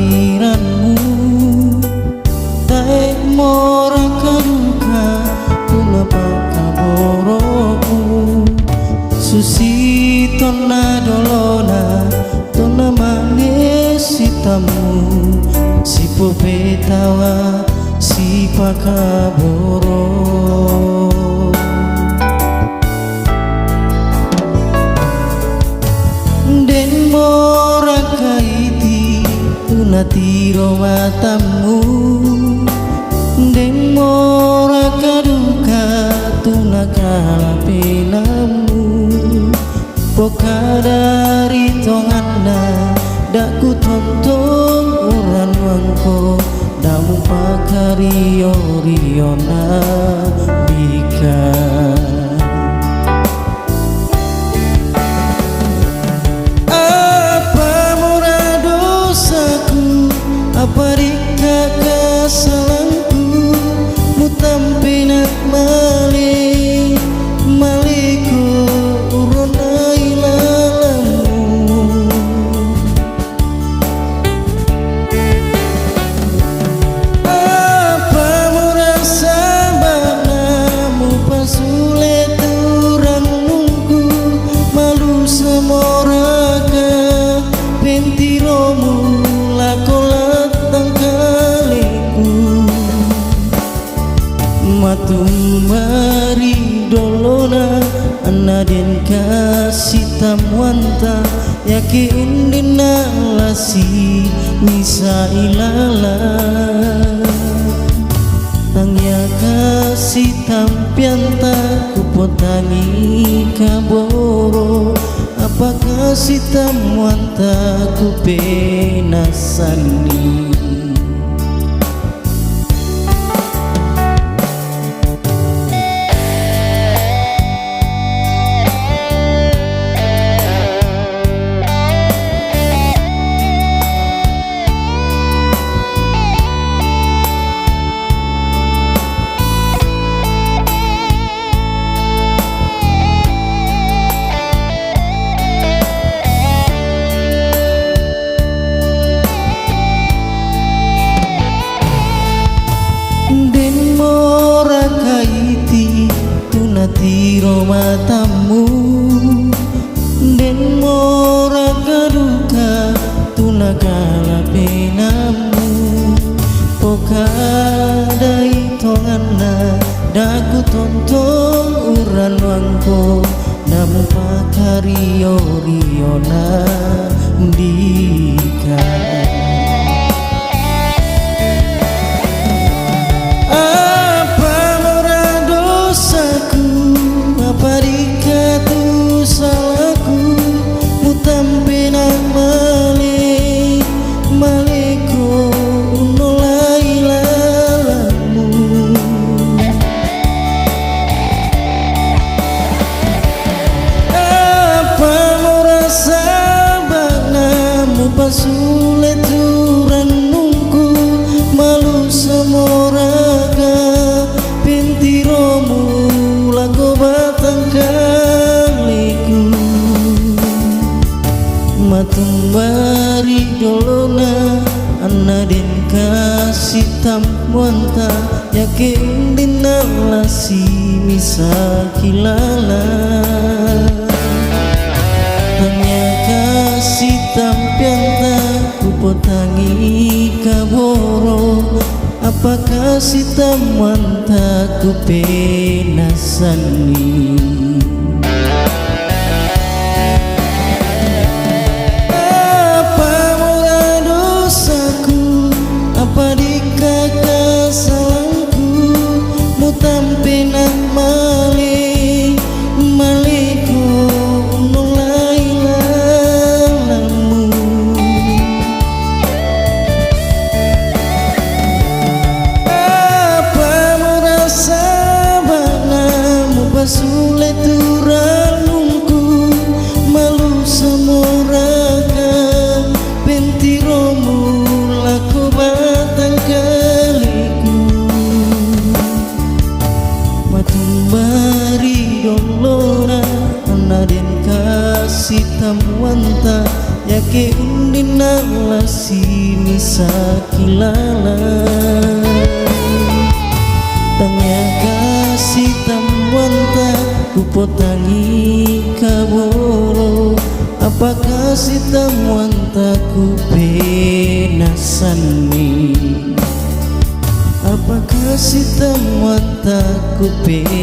kelahiranmu, tae mora kaduka tunapa kaboroku. Susi tona dolona tona mangesitamu, si popetawa si pakaboro. Den mora kaiti tunatiro matamu, den mora kaduka tunakala penamu. Poka dari tonganda daku tonton uran wangko, damu pakario riona bika. Apa rika kesalahanku, mutampe nak malik maliku urona ilalamu. Apa merasa banamu pasule turang nunggu, malu semoraka pentiromu lakola matung mari dolona anaden kasih tamuanta, yakin dinalasi misa ilala. Tangya kasih tampianta kupotangi kaboro, apa kasih tamuanta kupenasani. Tiro matamu, den mora kaduka tunakala penamu. Poka dai tongana daku tonton uran wangko, namu pakario riona dika. Parika tu salahku, mutampe nak malik maliku nolai lalamu. Apa merasa banamu pasule turang nungku, malu semoraga pintiromu lago batang kaliku. Matung mari dolona anaden kasih tamuanta, yakin dinalasi misa kilala. Tanya kasih tampianta kupotangi kaboro, apa kasih tamuanta kupenasani. Apa mura dosaku, apa dika kesalahanku, mutampe nak malik maliku nolai lalamu. Pasule turanungku, malu semoraka pentiromu laku batang kaliku. Matung mari dolona anaden kasih tamuanta, yake undina lasini sakilala tanya kasih tamwanta kupotangi kaboro apa kasih tamwanta kupenasani apa kasih tamwanta kupenasani